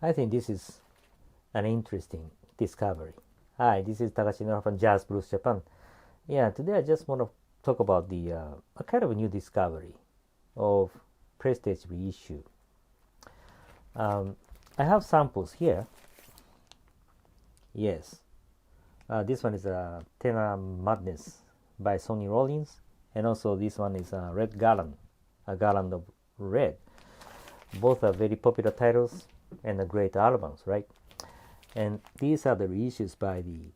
I think this is an interesting discovery. Hi, this is Takashi Nora from Jazz Blues Japan. Yeah, today I just want to talk about a kind of a new discovery of Prestige reissue. I have samples here. Yes, this one is Tenor Madness by Sonny Rollins, and also this one is Red Garland, a garland of red. Both are very popular titles and great albums, right? And these are the reissues by the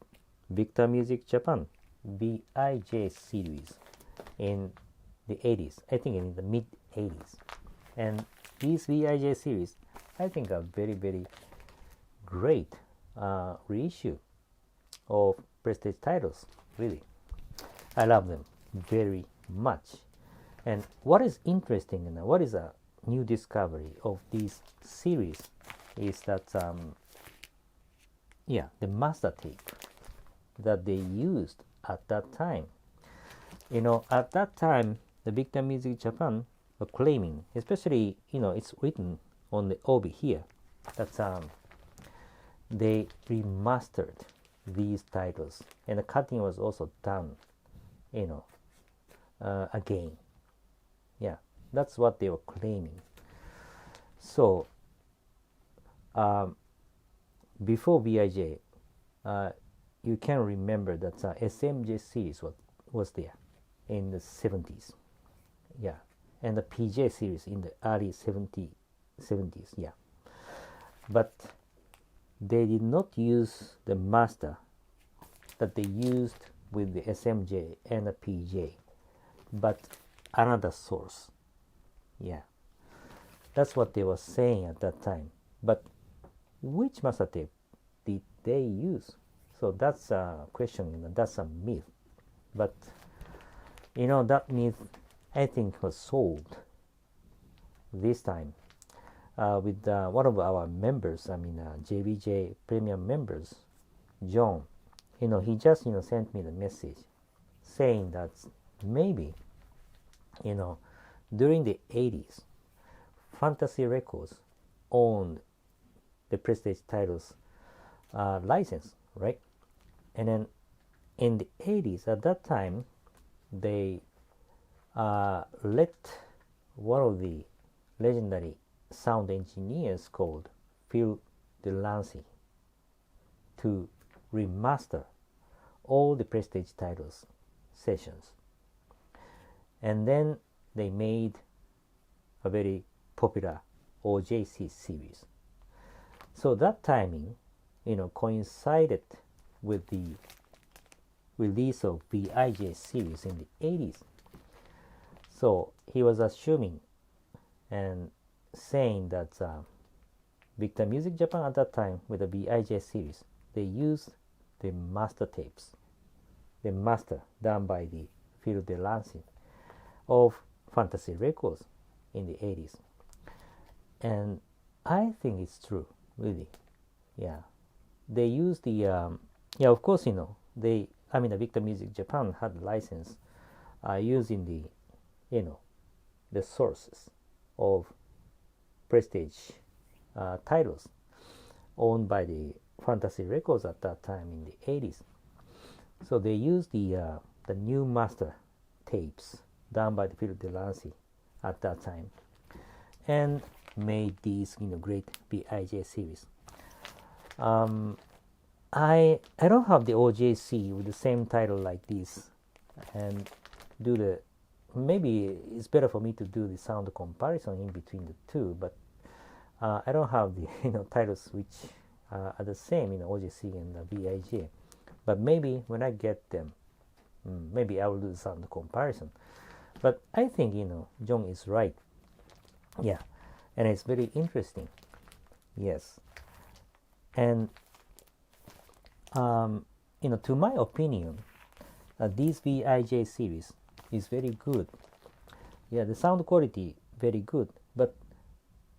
Victor Music Japan VIJ Series in the 80s, I think in the mid 80s. And these VIJ series, I think, are very, very great reissue of prestige titles. Really, I love them very much. And what is interesting and what is a new discovery of this series is that the master tape that they used at that time. At that time, the Victor Music Japan were claiming, especially, it's written on the obi here, that they remastered these titles, and the cutting was also done, again. Yeah, that's what they were claiming. So, before VIJ, you can remember that SMJ series was there in the 70s. Yeah, and the PJ series in the early 70s. Yeah, but they did not use the master that they used with the SMJ and the PJ, but another source. Yeah, that's what they were saying at that time. But which master tape did they use? So that's a question, that's a myth. But that myth, I think, was solved this time with one of our members, JBJ Premium members, John. He just sent me the message saying that maybe during the 80s, Fantasy Records owned the prestige titles license, right? And then in the 80s, at that time, they let one of the legendary sound engineers called Phil De Lancie to remaster all the prestige titles sessions. And then they made a very popular OJC series. So that timing, coincided with the release of VIJ series in the 80s. So he was assuming and saying that Victor Music Japan at that time with the VIJ series, they used the master tapes, the master done by the Phil De Lancie of Fantasy Records in the 80s. And I think it's true, really. Yeah, they used the of course, the Victor Music Japan had license using the sources of prestige titles owned by the Fantasy Records at that time in the 80s. So they used the new master tapes done by the Phil De Lancie at that time and made these great VIJ series. I don't have the OJC with the same title like this, and maybe it's better for me to do the sound comparison in between the two, but I don't have the titles which are the same in OJC and the VIJ. But maybe when I get them, maybe I will do the sound comparison. But I think John is right. Yeah, and it's very interesting. Yes, and to my opinion, this VIJ series is very good. Yeah, the sound quality very good, but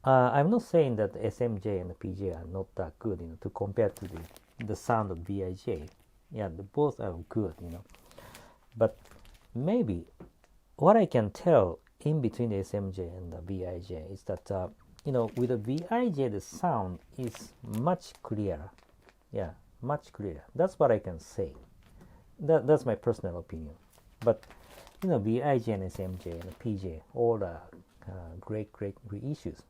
I'm not saying that SMJ and the PJ are not that good, to compare to the sound of VIJ. Yeah, both are good, but maybe what I can tell in between the SMJ and the VIJ is that with the VIJ, the sound is much clearer. Yeah, much clearer. That's what I can say. That's my personal opinion. But VIJ and SMJ and PJ, all are great reissues.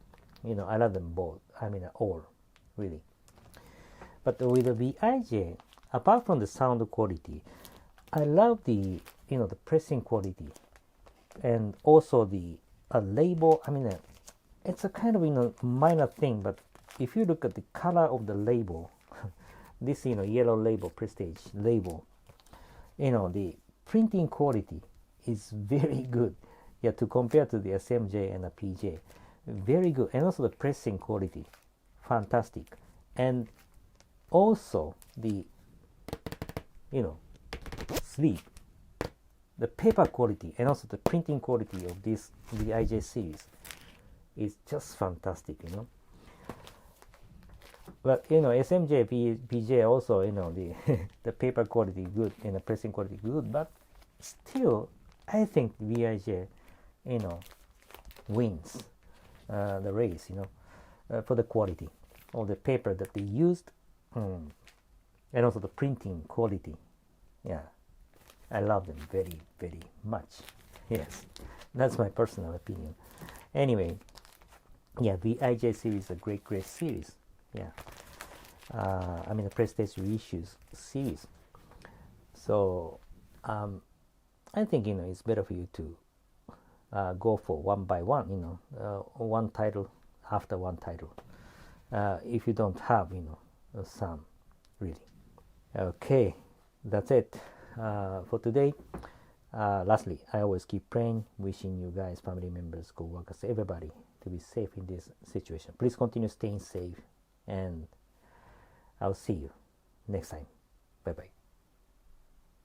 I love them both. I mean, all, really. But with the VIJ, apart from the sound quality, I love the the pressing quality, and also the label. I mean, it's a kind of minor thing, but if you look at the color of the label, this yellow label, Prestige label, the printing quality is very good. Yeah, to compare to the SMJ and the PJ, very good, and also the pressing quality, fantastic, and also the sleeve, the paper quality, and also the printing quality of this VIJ series is just fantastic. But SMJ, PJ also the the paper quality good and the pressing quality good, but still I think VIJ wins the race for the quality of the paper that they used, and also the printing quality. Yeah, I love them very much. Yes, that's my personal opinion. Anyway, yeah, VIJ series is a great series. Yeah, I mean the Prestige Reissues series. So I think it's better for you to go for one by one. One title after one title. If you don't have some, really. Okay, that's it for today. Lastly, I always keep praying, wishing you guys, family members, co-workers, everybody to be safe in this situation. Please continue staying safe, and I'll see you next time. Bye bye.